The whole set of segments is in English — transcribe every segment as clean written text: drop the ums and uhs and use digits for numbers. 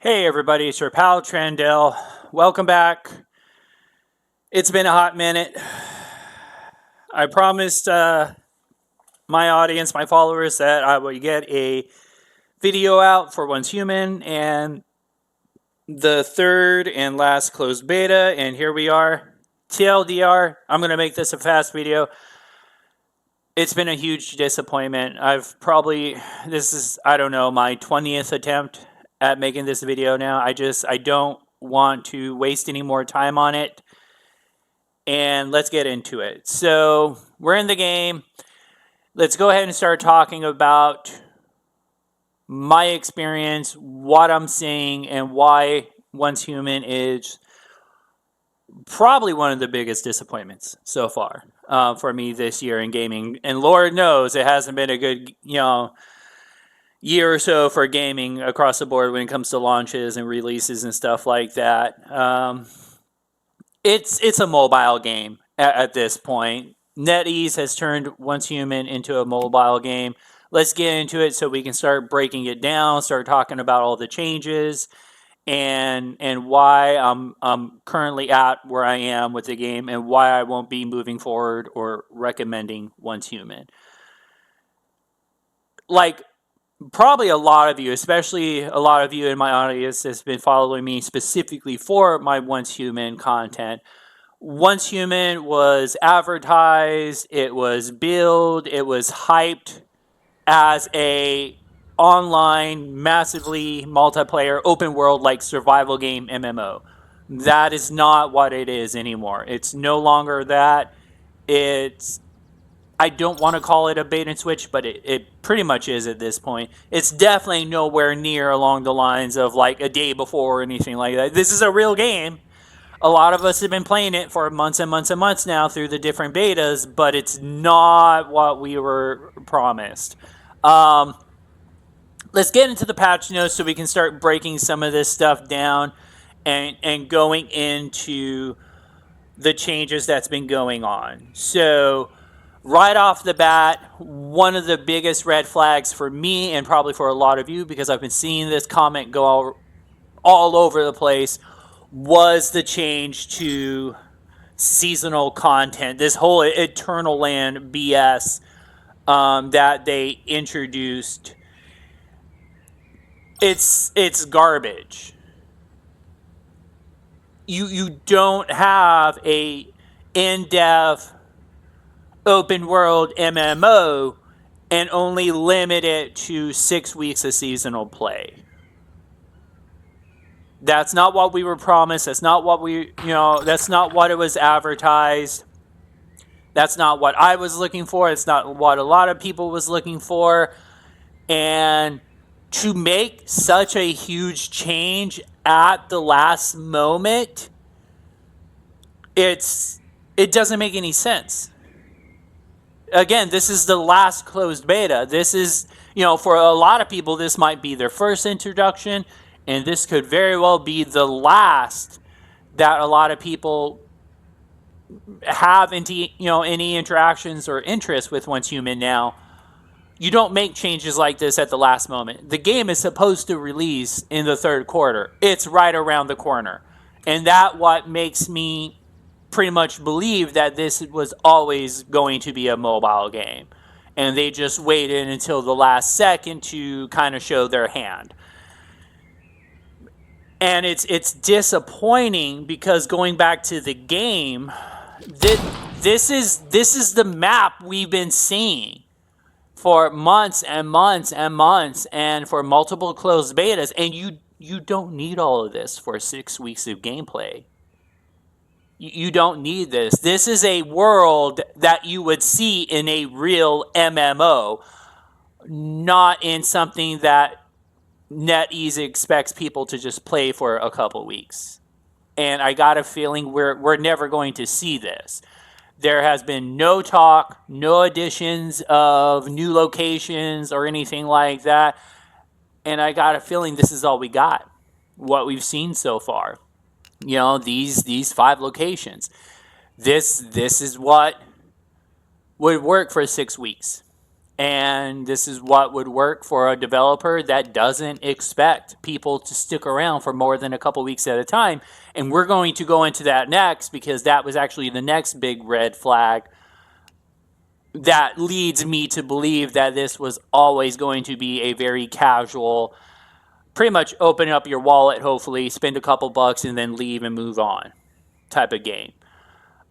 Hey everybody, it's your pal Trandell. Welcome back. It's been a hot minute. I promised my audience, my followers, that I would get a video out for Once Human and the third and last closed beta, and here we are. TLDR, I'm going to make this a fast video. It's been a huge disappointment. This is, I don't know, my 20th attempt at making this video now. I don't want to waste any more time on it. And let's get into it. So we're in the game. Let's go ahead and start talking about my experience, what I'm seeing, and why Once Human is probably one of the biggest disappointments so far for me this year in gaming. And Lord knows it hasn't been a good, year or so for gaming across the board when it comes to launches and releases and stuff like that. It's a mobile game at this point. NetEase has turned Once Human into a mobile game. Let's get into it so we can start breaking it down, start talking about all the changes and why I'm currently at where I am with the game and why I won't be moving forward or recommending Once Human. Like, probably a lot of you, especially a lot of you in my audience that's been following me specifically for my Once Human content. Once Human was advertised, it was billed, it was hyped as a online, massively multiplayer, open world like survival game MMO. That is not what it is anymore. It's no longer that. I don't want to call it a bait and switch, but it pretty much is at this point. It's definitely nowhere near along the lines of like a day before or anything like that. This is a real game. A lot of us have been playing it for months and months and months now through the different betas, but it's not what we were promised. Let's get into the patch notes so we can start breaking some of this stuff down and going into the changes that's been going on. So right off the bat, one of the biggest red flags for me and probably for a lot of you, because I've been seeing this comment go all over the place, was the change to seasonal content. This whole Eternal Land BS that they introduced. It's garbage. You don't have a in-depth open world MMO and only limit it to 6 weeks of seasonal play. That's not what we were promised. That's not what that's not what it was advertised. That's not what I was looking for. It's not what a lot of people was looking for. And to make such a huge change at the last moment, it doesn't make any sense. Again, this is the last closed beta. This is, for a lot of people, this might be their first introduction, and this could very well be the last that a lot of people have into, any interactions or interest with Once Human now. You don't make changes like this at the last moment. The game is supposed to release in the third quarter. It's right around the corner. And that what makes me pretty much believe that this was always going to be a mobile game. And they just waited until the last second to kind of show their hand. And it's disappointing because going back to the game, this is the map we've been seeing for months and months and months, and for multiple closed betas, and you don't need all of this for 6 weeks of gameplay. You don't need this. This is a world that you would see in a real MMO, not in something that NetEase expects people to just play for a couple weeks. And I got a feeling we're never going to see this. There has been no talk, no additions of new locations or anything like that. And I got a feeling this is all we got, what we've seen so far. These 5 locations. This is what would work for 6 weeks. And this is what would work for a developer that doesn't expect people to stick around for more than a couple weeks at a time. And we're going to go into that next, because that was actually the next big red flag that leads me to believe that this was always going to be a very casual, pretty much open up your wallet, hopefully, spend a couple bucks, and then leave and move on type of game.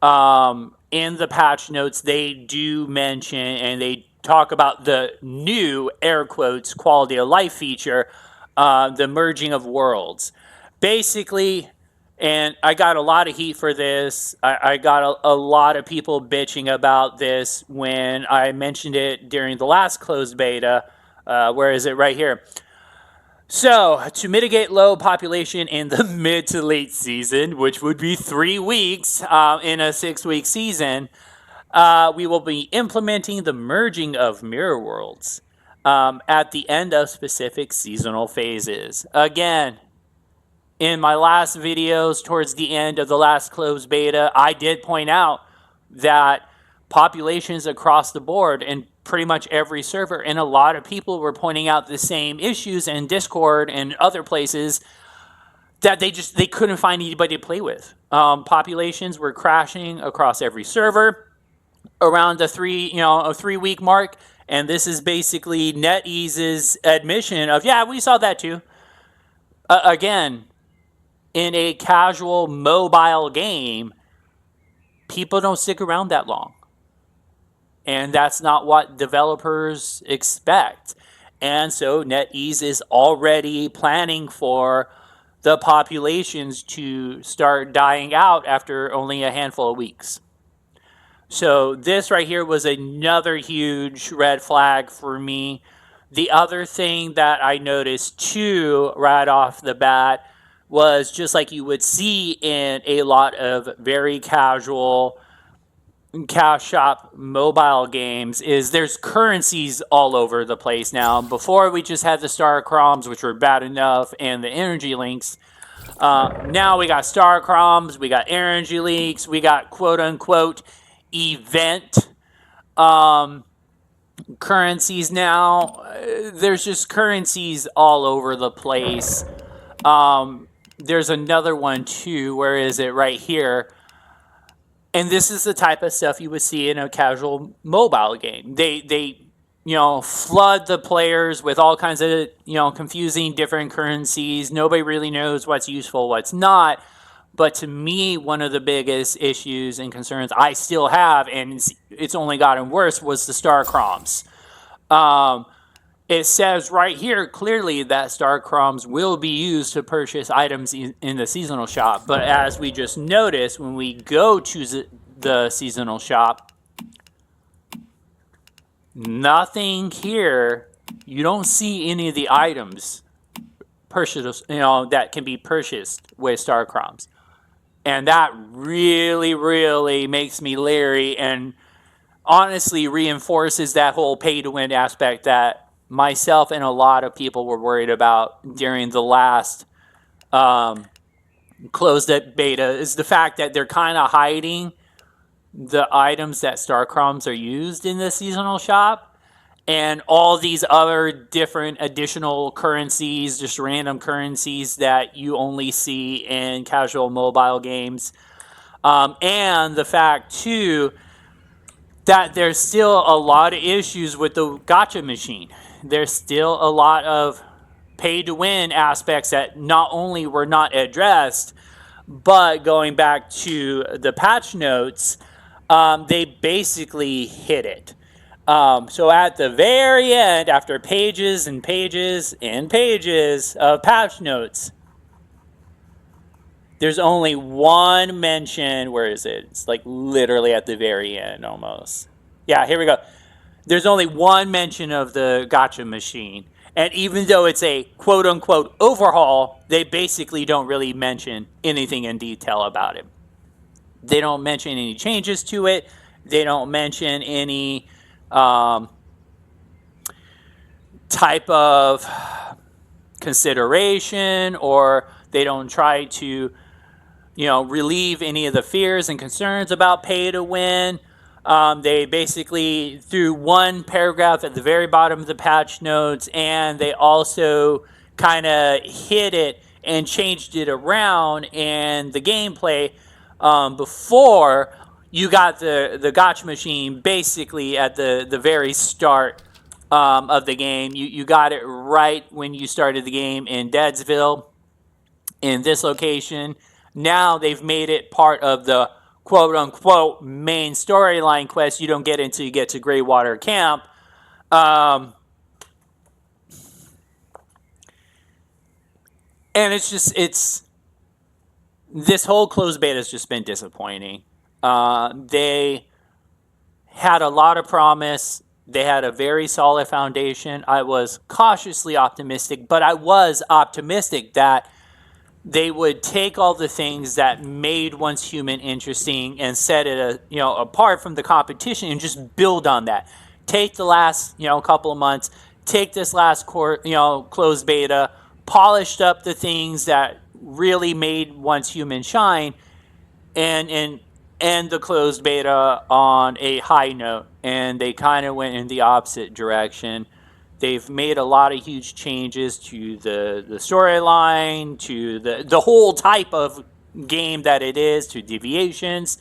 In the patch notes, they do mention and they talk about the new, air quotes, quality of life feature, the merging of worlds. Basically, and I got a lot of heat for this. I got a lot of people bitching about this when I mentioned it during the last closed beta. Where is it? Right here. So, to mitigate low population in the mid to late season, which would be 3 weeks in a 6-week season, we will be implementing the merging of mirror worlds at the end of specific seasonal phases. Again, in my last videos, towards the end of the last closed beta, I did point out that populations across the board in pretty much every server, and a lot of people were pointing out the same issues in Discord and other places, that they couldn't find anybody to play with. Populations were crashing across every server around the 3-week mark, and this is basically NetEase's admission of, yeah, we saw that too. Again, in a casual mobile game, people don't stick around that long. And that's not what developers expect. And so NetEase is already planning for the populations to start dying out after only a handful of weeks. So this right here was another huge red flag for me. The other thing that I noticed too, right off the bat, was just like you would see in a lot of very casual cash shop mobile games, is there's currencies all over the place now. Before, we just had the star chroms, which were bad enough, and the energy links. Now we got star chroms, we got energy links, we got quote unquote event currencies now. There's just currencies all over the place. There's another one too. Where is it? Right here. And this is the type of stuff you would see in a casual mobile game. They flood the players with all kinds of, confusing different currencies. Nobody really knows what's useful, what's not. But to me, one of the biggest issues and concerns I still have, and it's only gotten worse, was the star chroms. It says right here clearly that star chroms will be used to purchase items in the seasonal shop. But as we just noticed, when we go to the seasonal shop, nothing here. You don't see any of the items purchased, that can be purchased with star chroms. And that really, really makes me leery, and honestly reinforces that whole pay-to-win aspect that myself and a lot of people were worried about during the last closed beta, is the fact that they're kind of hiding the items that star chroms are used in the seasonal shop, and all these other different additional currencies, just random currencies that you only see in casual mobile games. And the fact too that there's still a lot of issues with the gacha machine. There's still a lot of pay-to-win aspects that not only were not addressed, but going back to the patch notes, they basically hit it. So at the very end, after pages and pages and pages of patch notes, there's only one mention. Where is it? It's like literally at the very end almost. Yeah, here we go. There's only one mention of the gacha machine. And even though it's a quote-unquote overhaul, they basically don't really mention anything in detail about it. They don't mention any changes to it. They don't mention any type of consideration, or they don't try to, relieve any of the fears and concerns about pay to win. They basically threw one paragraph at the very bottom of the patch notes, and they also kind of hid it and changed it around in the gameplay. Before you got the gotcha machine basically at the very start of the game. You got it right when you started the game in Deadsville in this location. Now they've made it part of the quote unquote main storyline quest you don't get until you get to Greywater Camp. And it's this whole closed beta has just been disappointing. They had a lot of promise. They had a very solid foundation. I was cautiously optimistic, but I was optimistic that they would take all the things that made Once Human interesting and set it apart from the competition and just build on that. Take the last couple of months, take this last closed beta, polished up the things that really made Once Human shine, and end the closed beta on a high note. And they kind of went in the opposite direction. They've made a lot of huge changes to the storyline, to the whole type of game that it is, to deviations.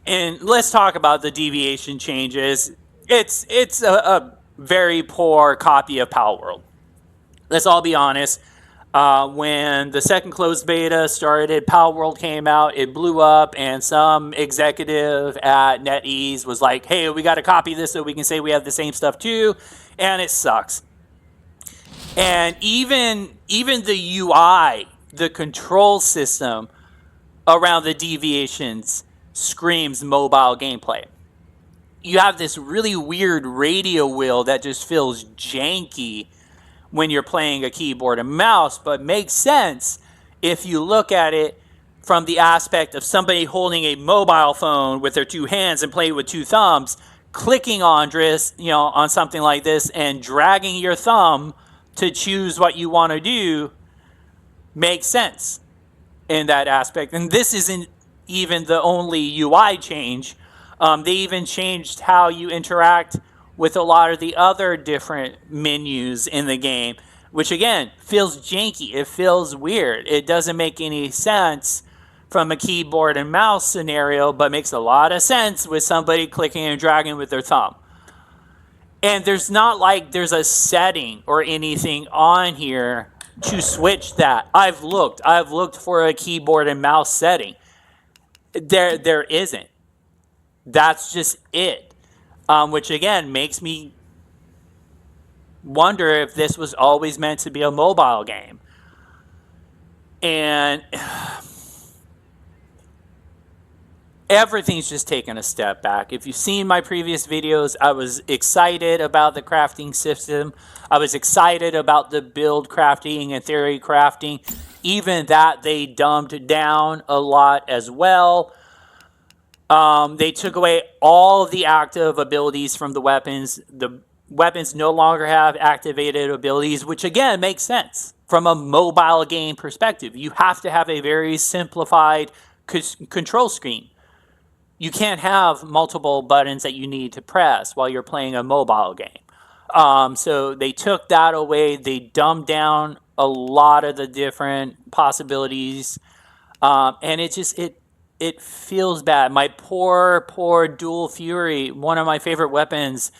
And let's talk about the deviation changes. It's a very poor copy of Palworld. Let's all be honest. When the second closed beta started, Palworld came out, it blew up, and some executive at NetEase was like, hey, we got to copy this so we can say we have the same stuff too, and it sucks. And even the UI, the control system around the deviations screams mobile gameplay. You have this really weird radio wheel that just feels janky when you're playing a keyboard and mouse, but makes sense if you look at it from the aspect of somebody holding a mobile phone with their two hands and playing with two thumbs, clicking on on something like this and dragging your thumb to choose what you want to do makes sense in that aspect. And this isn't even the only UI change. They even changed how you interact with a lot of the other different menus in the game, which again feels janky. It feels weird. It doesn't make any sense from a keyboard and mouse scenario, but makes a lot of sense with somebody clicking and dragging with their thumb. And there's not like there's a setting or anything on here to switch that. I've looked for a keyboard and mouse setting. There isn't. That's just it. Which again makes me wonder if this was always meant to be a mobile game. And everything's just taken a step back. If you've seen my previous videos, I was excited about the crafting system. I was excited about the build crafting and theory crafting. Even that they dumbed down a lot as well. They took away all of the active abilities from the weapons. The weapons no longer have activated abilities, which again makes sense from a mobile game perspective. You have to have a very simplified control screen. You can't have multiple buttons that you need to press while you're playing a mobile game. So they took that away. They dumbed down a lot of the different possibilities. And it feels bad. My poor Dual Fury, one of my favorite weapons,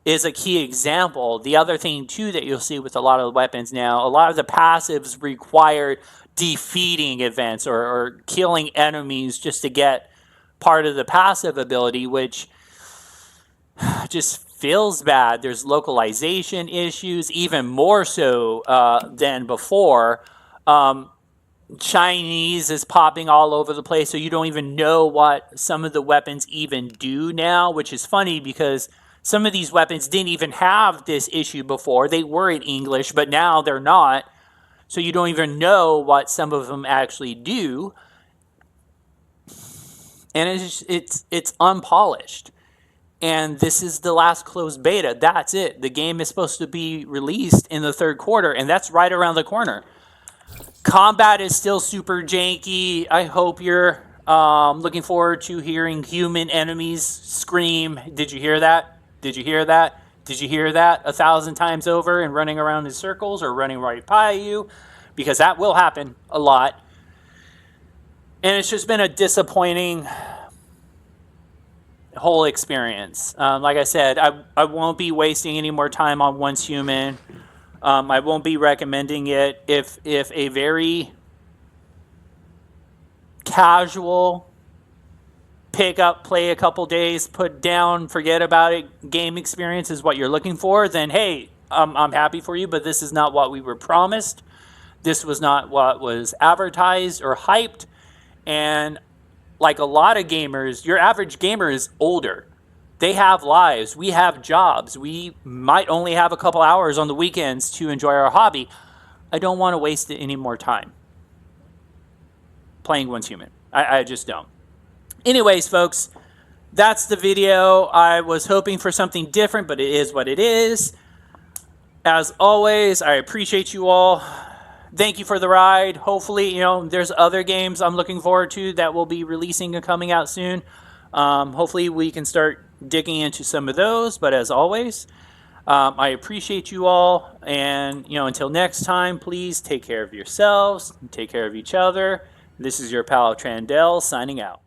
is a key example. The other thing, too, that you'll see with a lot of the weapons now, a lot of the passives require defeating events or killing enemies just to get part of the passive ability, which just feels bad. There's localization issues, even more so than before. Chinese is popping all over the place, so you don't even know what some of the weapons even do now, which is funny because some of these weapons didn't even have this issue before. They were in English, but now they're not, so you don't even know what some of them actually do. And it's unpolished. And this is the last closed beta. That's it. The game is supposed to be released in the third quarter, and that's right around the corner. Combat is still super janky. I hope you're Looking forward to hearing human enemies scream, "Did you hear that? Did you hear that? Did you hear that?" 1,000 times over and running around in circles or running right by you, because that will happen a lot. And it's just been a disappointing whole experience. Like I said, I won't be wasting any more time on Once Human. I won't be recommending it. If a very casual pick up, play a couple days, put down, forget about it game experience is what you're looking for, then hey, I'm happy for you, but this is not what we were promised. This was not what was advertised or hyped. And like a lot of gamers, your average gamer is older. They have lives. We have jobs. We might only have a couple hours on the weekends to enjoy our hobby. I don't want to waste any more time playing Once Human. I just don't. Anyways, folks, that's the video. I was hoping for something different, but it is what it is. As always, I appreciate you all. Thank you for the ride. Hopefully, there's other games I'm looking forward to that will be releasing and coming out soon. Hopefully, we can start digging into some of those. But as always, I appreciate you all. And, until next time, please take care of yourselves. Take care of each other. This is your pal Trandell signing out.